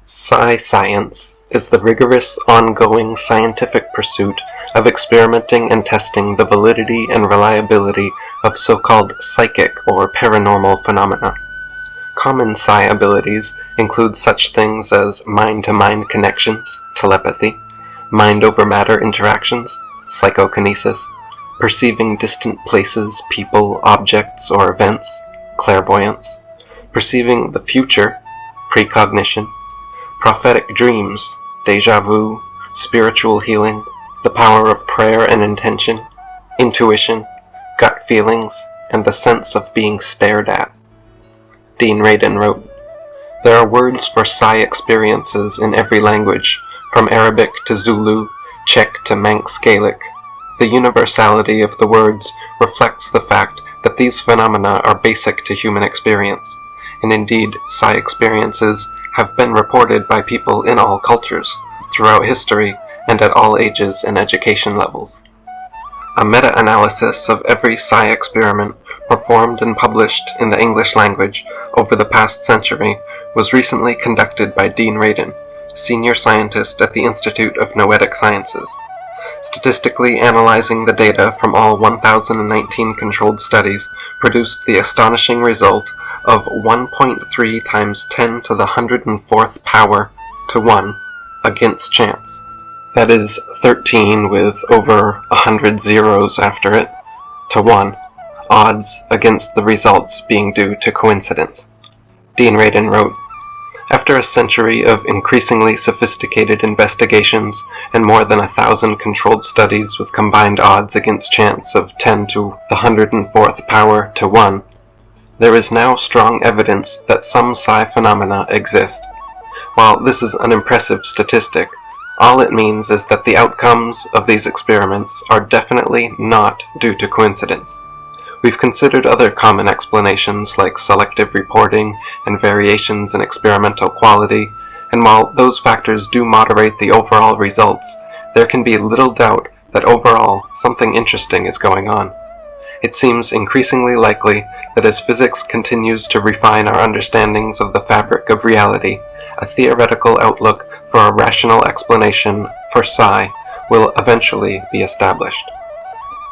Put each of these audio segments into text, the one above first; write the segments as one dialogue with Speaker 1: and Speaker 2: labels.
Speaker 1: Psi Science is the rigorous, ongoing scientific pursuit of experimenting and testing the validity and reliability of so-called psychic or paranormal phenomena. Common psi abilities include such things as mind-to-mind connections, telepathy, mind-over-matter interactions, psychokinesis, perceiving distant places, people, objects, or events, clairvoyance, perceiving the future, precognition, prophetic dreams, déjà vu, spiritual healing, the power of prayer and intention, intuition, gut feelings, and the sense of being stared at. Dean Radin wrote, "There are words for psi experiences in every language, from Arabic to Zulu, Czech to Manx Gaelic. The universality of the words reflects the fact that these phenomena are basic to human experience, and indeed psi experiences have been reported by people in all cultures, throughout history, and at all ages and education levels. A meta-analysis of every psi experiment performed and published in the English language over the past century was recently conducted by Dean Radin, senior scientist at the Institute of Noetic Sciences. Statistically analyzing the data from all 1,019 controlled studies produced the astonishing result of 1.3 times 10 to the 104th power to 1 against chance. That is 13 with over 100 zeros after it, to 1, odds against the results being due to coincidence." Dean Radin wrote, "After a century of increasingly sophisticated investigations and more than 1,000 controlled studies with combined odds against chance of 10 to the 104th power to 1, there is now strong evidence that some psi phenomena exist. While this is an impressive statistic, all it means is that the outcomes of these experiments are definitely not due to coincidence. We've considered other common explanations like selective reporting and variations in experimental quality, and while those factors do moderate the overall results, there can be little doubt that overall something interesting is going on. It seems increasingly likely that as physics continues to refine our understandings of the fabric of reality, a theoretical outlook for a rational explanation for psi will eventually be established.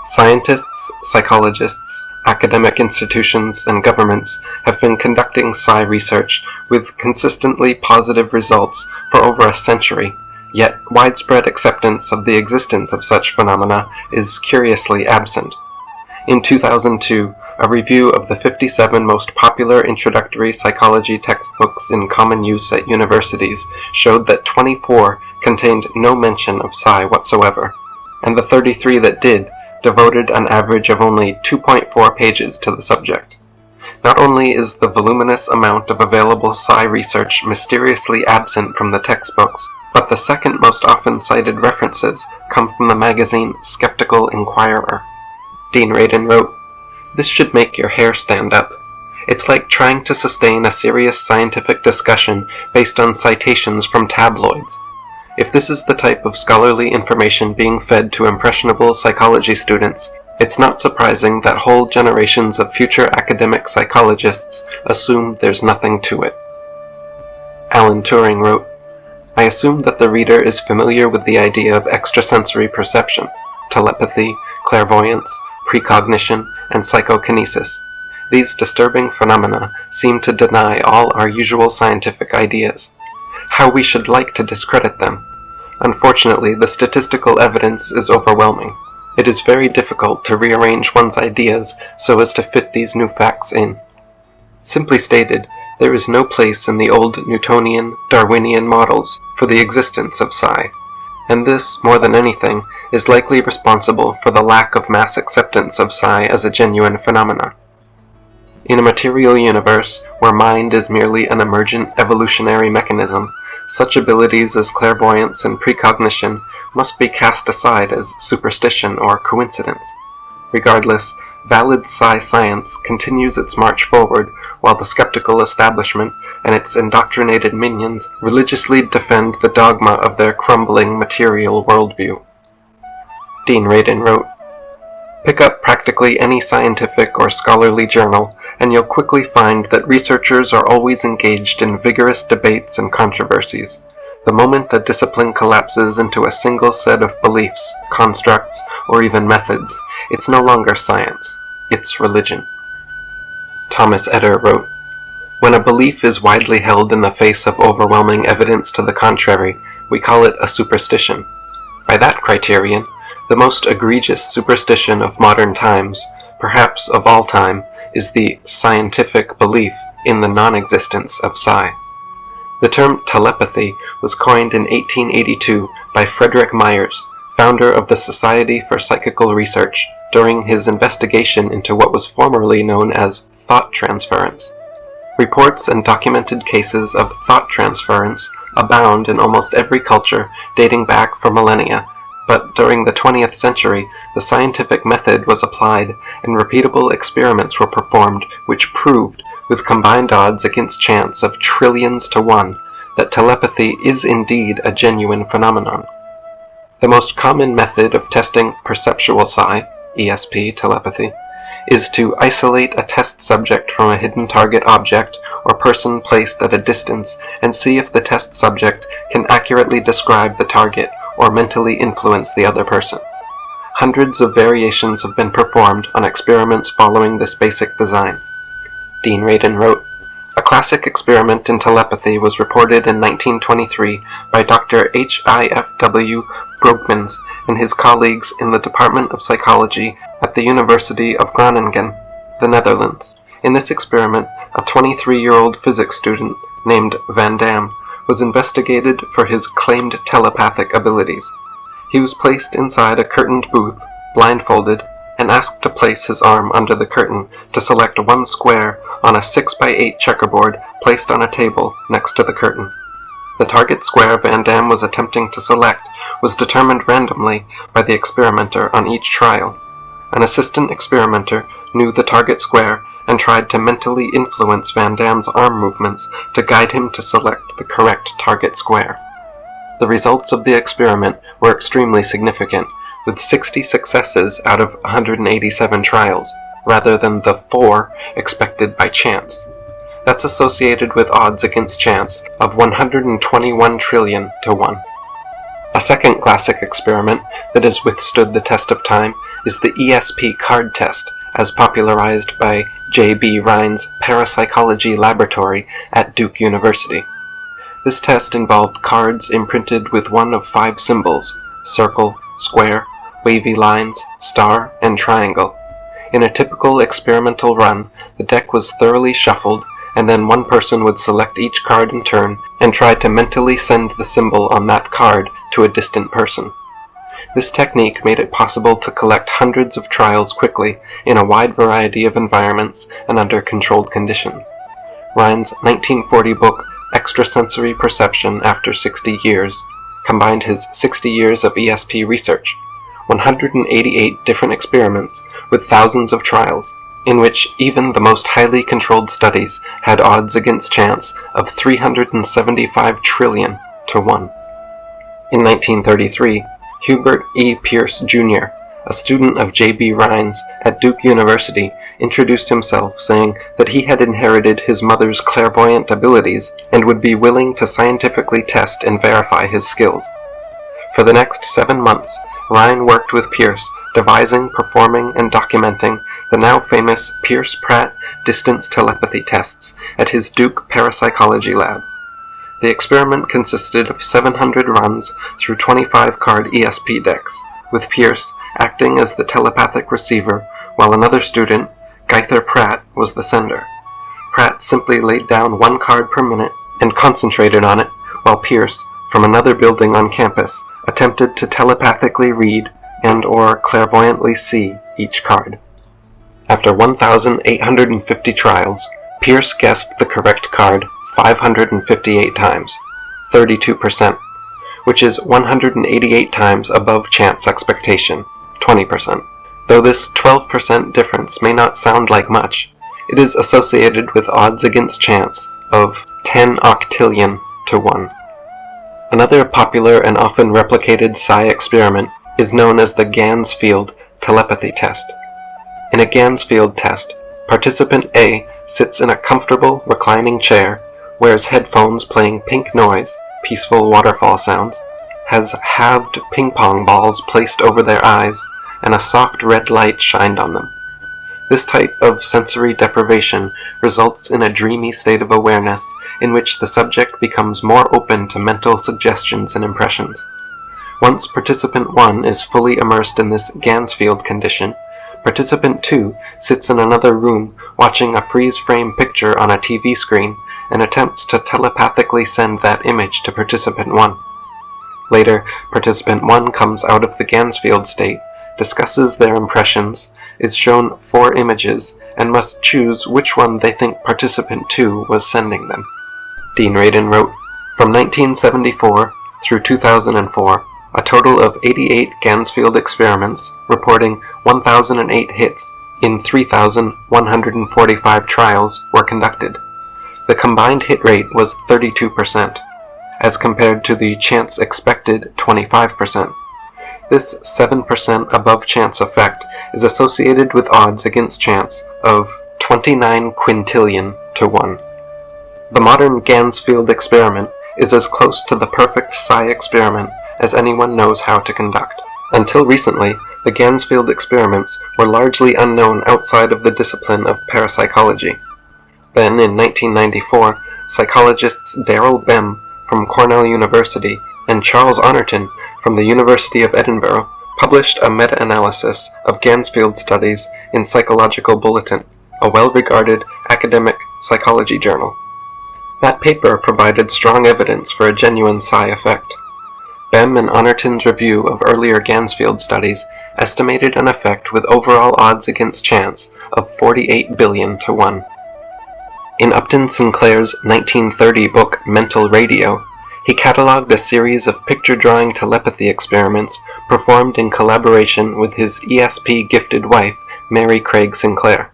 Speaker 1: Scientists, psychologists, academic institutions, and governments have been conducting psi research with consistently positive results for over a century, yet widespread acceptance of the existence of such phenomena is curiously absent. In 2002, a review of the 57 most popular introductory psychology textbooks in common use at universities showed that 24 contained no mention of psi whatsoever, and the 33 that did devoted an average of only 2.4 pages to the subject. Not only is the voluminous amount of available psi research mysteriously absent from the textbooks, but the second most often cited references come from the magazine Skeptical Inquirer. Dean Radin wrote, "This should make your hair stand up. It's like trying to sustain a serious scientific discussion based on citations from tabloids. If this is the type of scholarly information being fed to impressionable psychology students, it's not surprising that whole generations of future academic psychologists assume there's nothing to it." Alan Turing wrote, "I assume that the reader is familiar with the idea of extrasensory perception, telepathy, clairvoyance, precognition, and psychokinesis. These disturbing phenomena seem to deny all our usual scientific ideas. How we should like to discredit them. Unfortunately, the statistical evidence is overwhelming. It is very difficult to rearrange one's ideas so as to fit these new facts in. Simply stated, there is no place in the old Newtonian, Darwinian models for the existence of psi, and this, more than anything, is likely responsible for the lack of mass acceptance of psi as a genuine phenomena. In a material universe, where mind is merely an emergent evolutionary mechanism, such abilities as clairvoyance and precognition must be cast aside as superstition or coincidence. Regardless, valid psi science continues its march forward while the skeptical establishment and its indoctrinated minions religiously defend the dogma of their crumbling material worldview." Dean Radin wrote, "Pick up practically any scientific or scholarly journal, and you'll quickly find that researchers are always engaged in vigorous debates and controversies. The moment a discipline collapses into a single set of beliefs, constructs, or even methods, it's no longer science, it's religion. Thomas Eder wrote, "When a belief is widely held in the face of overwhelming evidence to the contrary, we call it a superstition. By that criterion, the most egregious superstition of modern times, perhaps of all time, is the scientific belief in the non-existence of psi." The term telepathy was coined in 1882 by Frederic Myers, founder of the Society for Psychical Research, during his investigation into what was formerly known as thought transference. Reports and documented cases of thought transference abound in almost every culture dating back for millennia, but during the 20th century, the scientific method was applied and repeatable experiments were performed which proved, with combined odds against chance of trillions to 1, that telepathy is indeed a genuine phenomenon. The most common method of testing perceptual psi, ESP telepathy, is to isolate a test subject from a hidden target object or person placed at a distance and see if the test subject can accurately describe the target or mentally influence the other person. Hundreds of variations have been performed on experiments following this basic design. Dean Radin wrote, "A classic experiment in telepathy was reported in 1923 by Dr. H.I.F.W. Brogmans and his colleagues in the Department of Psychology at the University of Groningen, the Netherlands. In this experiment, a 23-year-old physics student named Van Dam was investigated for his claimed telepathic abilities. He was placed inside a curtained booth, blindfolded, and asked to place his arm under the curtain to select one square on a 6x8 checkerboard placed on a table next to the curtain. The target square Van Dam was attempting to select was determined randomly by the experimenter on each trial. An assistant experimenter knew the target square and tried to mentally influence Van Dam's arm movements to guide him to select the correct target square. The results of the experiment were extremely significant, with 60 successes out of 187 trials, rather than the 4 expected by chance. That's associated with odds against chance of 121 trillion to 1. A second classic experiment that has withstood the test of time is the ESP card test, as popularized by J.B. Rhine's Parapsychology Laboratory at Duke University. This test involved cards imprinted with one of 5 symbols: circle, square, wavy lines, star, and triangle. In a typical experimental run, the deck was thoroughly shuffled, and then one person would select each card in turn and try to mentally send the symbol on that card to a distant person. This technique made it possible to collect hundreds of trials quickly in a wide variety of environments and under controlled conditions. Rhine's 1940 book Extrasensory Perception After 60 Years combined his 60 years of ESP research, 188 different experiments with thousands of trials, in which even the most highly controlled studies had odds against chance of 375 trillion to 1. In 1933, Hubert E. Pierce, Jr., a student of J.B. Rhine's at Duke University, introduced himself, saying that he had inherited his mother's clairvoyant abilities and would be willing to scientifically test and verify his skills. For the next 7 months, Rhine worked with Pierce, devising, performing, and documenting the now famous Pierce-Pratt distance telepathy tests at his Duke Parapsychology Lab. The experiment consisted of 700 runs through 25-card ESP decks, with Pierce acting as the telepathic receiver while another student, Gaither Pratt, was the sender. Pratt simply laid down 1 card per minute and concentrated on it, while Pierce, from another building on campus, attempted to telepathically read and/or clairvoyantly see each card. After 1,850 trials, Pierce guessed the correct card 558 times, 32%, which is 188 times above chance expectation, 20%. Though this 12% difference may not sound like much, it is associated with odds against chance of 10 octillion to 1. Another popular and often replicated psi experiment is known as the Ganzfield telepathy test. In a Ganzfield test, Participant A sits in a comfortable, reclining chair, wears headphones playing pink noise, peaceful waterfall sounds, has halved ping-pong balls placed over their eyes, and a soft red light shined on them. This type of sensory deprivation results in a dreamy state of awareness in which the subject becomes more open to mental suggestions and impressions. Once participant 1 is fully immersed in this Ganzfield condition, participant 2 sits in another room watching a freeze-frame picture on a TV screen and attempts to telepathically send that image to participant 1. Later, participant 1 comes out of the Ganzfield state, discusses their impressions, is shown 4 images, and must choose which one they think participant 2 was sending them. Dean Radin wrote, "From 1974 through 2004, a total of 88 Ganzfield experiments, reporting 1,008 hits in 3,145 trials, were conducted. The combined hit rate was 32%, as compared to the chance expected 25%. This 7% above chance effect is associated with odds against chance of 29 quintillion to 1. The modern Ganzfield experiment is as close to the perfect psi experiment as anyone knows how to conduct. Until recently, the Ganzfield experiments were largely unknown outside of the discipline of parapsychology. Then, in 1994, psychologists Daryl Bem from Cornell University and Charles Honorton from the University of Edinburgh published a meta-analysis of Ganzfield studies in Psychological Bulletin, a well-regarded academic psychology journal. That paper provided strong evidence for a genuine psi effect. Bem and Honorton's review of earlier Ganzfield studies estimated an effect with overall odds against chance of 48 billion to 1. In Upton Sinclair's 1930 book Mental Radio, he catalogued a series of picture-drawing telepathy experiments performed in collaboration with his ESP-gifted wife, Mary Craig Sinclair.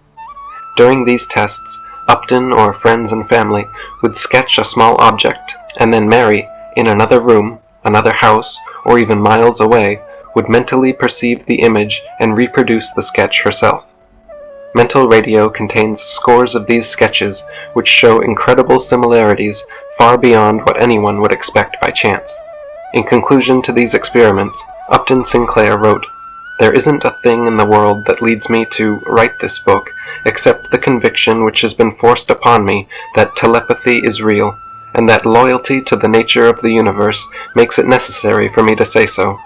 Speaker 1: During these tests, Upton or friends and family would sketch a small object, and then Mary, in another room, another house, or even miles away, would mentally perceive the image and reproduce the sketch herself. Mental Radio contains scores of these sketches which show incredible similarities far beyond what anyone would expect by chance. In conclusion to these experiments, Upton Sinclair wrote, "There isn't a thing in the world that leads me to write this book except the conviction which has been forced upon me that telepathy is real, and that loyalty to the nature of the universe makes it necessary for me to say so.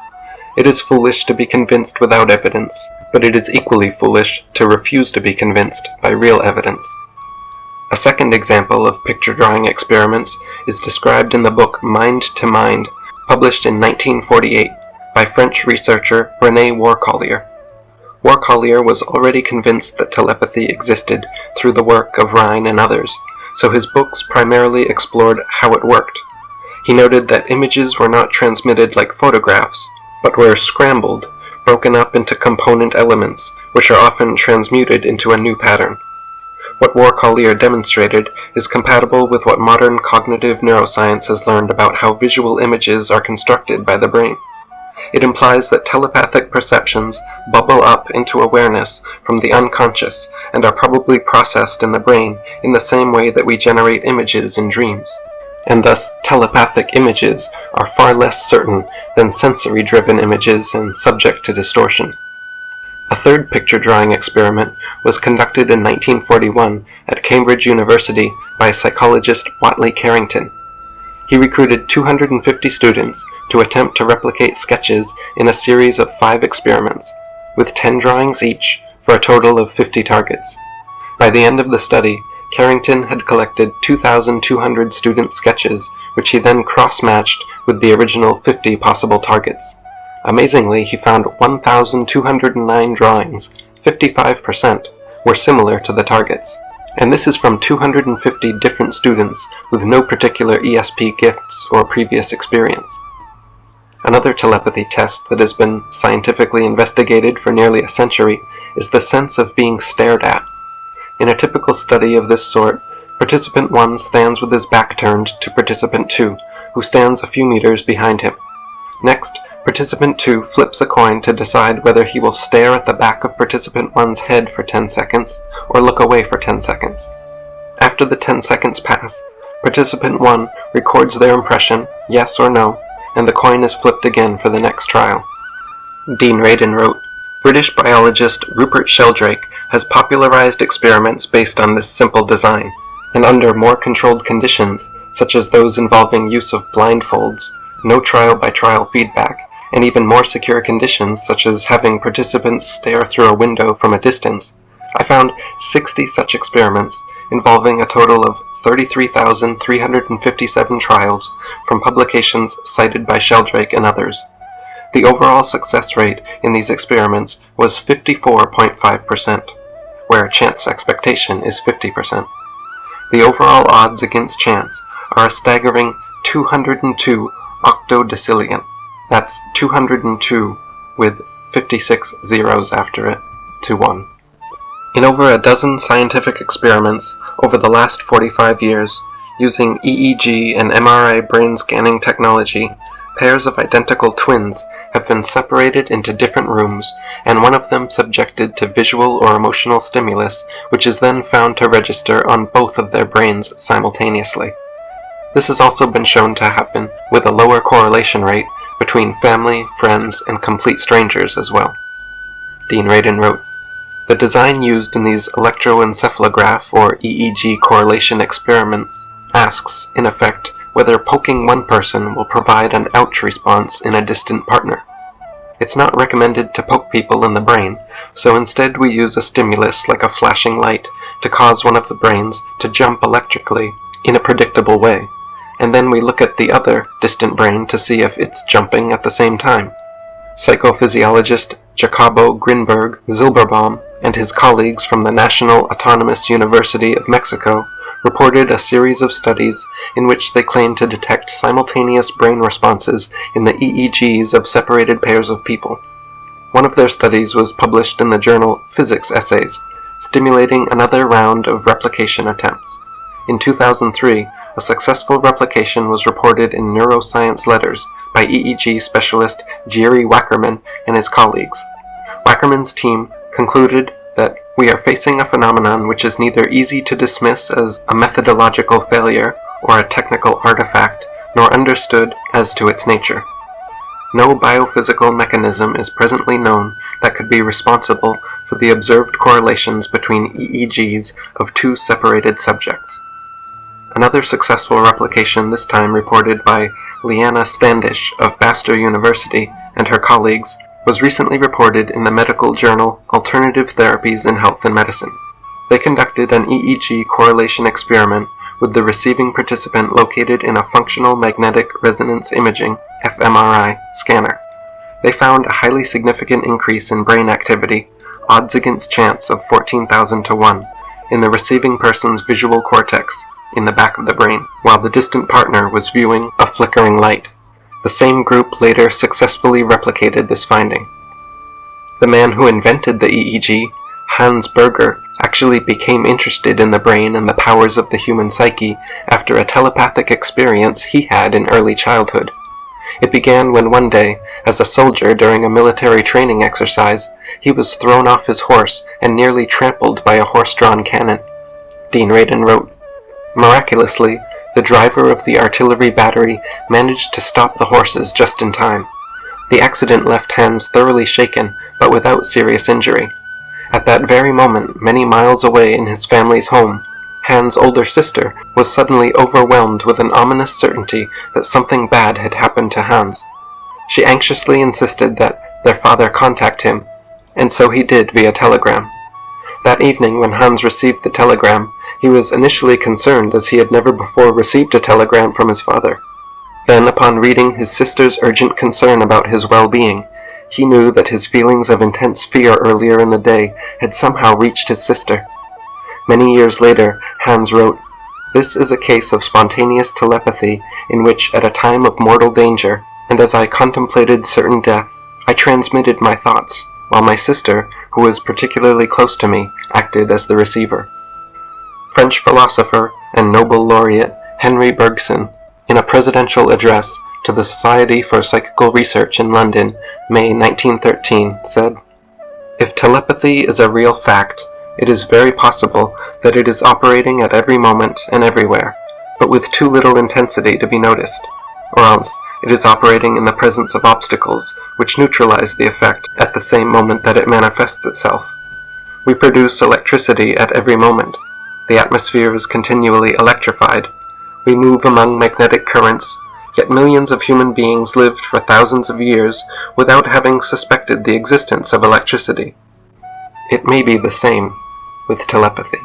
Speaker 1: It is foolish to be convinced without evidence, but it is equally foolish to refuse to be convinced by real evidence." A second example of picture-drawing experiments is described in the book Mind to Mind, published in 1948 by French researcher René Warcollier. Warcollier was already convinced that telepathy existed through the work of Rhine and others, so his books primarily explored how it worked. He noted that images were not transmitted like photographs, but were scrambled, broken up into component elements, which are often transmuted into a new pattern. What Warcollier demonstrated is compatible with what modern cognitive neuroscience has learned about how visual images are constructed by the brain. It implies that telepathic perceptions bubble up into awareness from the unconscious and are probably processed in the brain in the same way that we generate images in dreams. And thus telepathic images are far less certain than sensory-driven images and subject to distortion. A third picture-drawing experiment was conducted in 1941 at Cambridge University by psychologist Watley Carrington. He recruited 250 students to attempt to replicate sketches in a series of 5 experiments, with 10 drawings each for a total of 50 targets. By the end of the study, Carrington had collected 2,200 student sketches, which he then cross-matched with the original 50 possible targets. Amazingly, he found 1,209 drawings, 55%, were similar to the targets. And this is from 250 different students with no particular ESP gifts or previous experience. Another telepathy test that has been scientifically investigated for nearly a century is the sense of being stared at. In a typical study of this sort, participant 1 stands with his back turned to participant 2, who stands a few meters behind him. Next, Participant 2 flips a coin to decide whether he will stare at the back of Participant 1's head for 10 seconds or look away for 10 seconds. After the 10 seconds pass, Participant 1 records their impression, yes or no, and the coin is flipped again for the next trial. Dean Radin wrote, British biologist Rupert Sheldrake has popularized experiments based on this simple design, and under more controlled conditions, such as those involving use of blindfolds, no trial-by-trial feedback, and even more secure conditions such as having participants stare through a window from a distance, I found 60 such experiments involving a total of 33,357 trials from publications cited by Sheldrake and others. The overall success rate in these experiments was 54.5%, where chance expectation is 50%. The overall odds against chance are a staggering 202 octodecillion. That's 202 with 56 zeros after it, to 1. In over a dozen scientific experiments over the last 45 years, using EEG and MRI brain scanning technology, pairs of identical twins have been separated into different rooms, and one of them subjected to visual or emotional stimulus, which is then found to register on both of their brains simultaneously. This has also been shown to happen with a lower correlation rate between family, friends, and complete strangers as well. Dean Radin wrote, The design used in these electroencephalograph or EEG correlation experiments asks, in effect, whether poking one person will provide an ouch response in a distant partner. It's not recommended to poke people in the brain, so instead we use a stimulus like a flashing light to cause one of the brains to jump electrically in a predictable way, and then we look at the other distant brain to see if it's jumping at the same time. Psychophysiologist Jacobo Grinberg Zilberbaum and his colleagues from the National Autonomous University of Mexico reported a series of studies in which they claimed to detect simultaneous brain responses in the EEGs of separated pairs of people. One of their studies was published in the journal Physics Essays, stimulating another round of replication attempts. In 2003, a successful replication was reported in Neuroscience Letters by EEG specialist Jerry Wackerman and his colleagues. Wackerman's team concluded that we are facing a phenomenon which is neither easy to dismiss as a methodological failure or a technical artifact, nor understood as to its nature. No biophysical mechanism is presently known that could be responsible for the observed correlations between EEGs of two separated subjects. Another successful replication, this time reported by Liana Standish of Bastyr University and her colleagues, was recently reported in the medical journal Alternative Therapies in Health and Medicine. They conducted an EEG correlation experiment with the receiving participant located in a functional magnetic resonance imaging fMRI scanner. They found a highly significant increase in brain activity, odds against chance of 14,000 to 1, in the receiving person's visual cortex in the back of the brain, while the distant partner was viewing a flickering light. The same group later successfully replicated this finding. The man who invented the EEG, Hans Berger, actually became interested in the brain and the powers of the human psyche after a telepathic experience he had in early childhood. It began when one day, as a soldier during a military training exercise, he was thrown off his horse and nearly trampled by a horse-drawn cannon. Dean Radin wrote, Miraculously, the driver of the artillery battery managed to stop the horses just in time. The accident left Hans thoroughly shaken, but without serious injury. At that very moment, many miles away in his family's home, Hans' older sister was suddenly overwhelmed with an ominous certainty that something bad had happened to Hans. She anxiously insisted that their father contact him, and so he did via telegram. That evening, when Hans received the telegram, he was initially concerned as he had never before received a telegram from his father. Then, upon reading his sister's urgent concern about his well-being, he knew that his feelings of intense fear earlier in the day had somehow reached his sister. Many years later, Hans wrote, This is a case of spontaneous telepathy in which, at a time of mortal danger, and as I contemplated certain death, I transmitted my thoughts, while my sister, who was particularly close to me, acted as the receiver. French philosopher and Nobel laureate Henri Bergson, in a presidential address, to the Society for Psychical Research in London, May 1913, said, "If telepathy is a real fact, it is very possible that it is operating at every moment and everywhere, but with too little intensity to be noticed, or else it is operating in the presence of obstacles which neutralize the effect at the same moment that it manifests itself. We produce electricity at every moment. The atmosphere is continually electrified. We move among magnetic currents, yet millions of human beings lived for thousands of years without having suspected the existence of electricity. It may be the same with telepathy."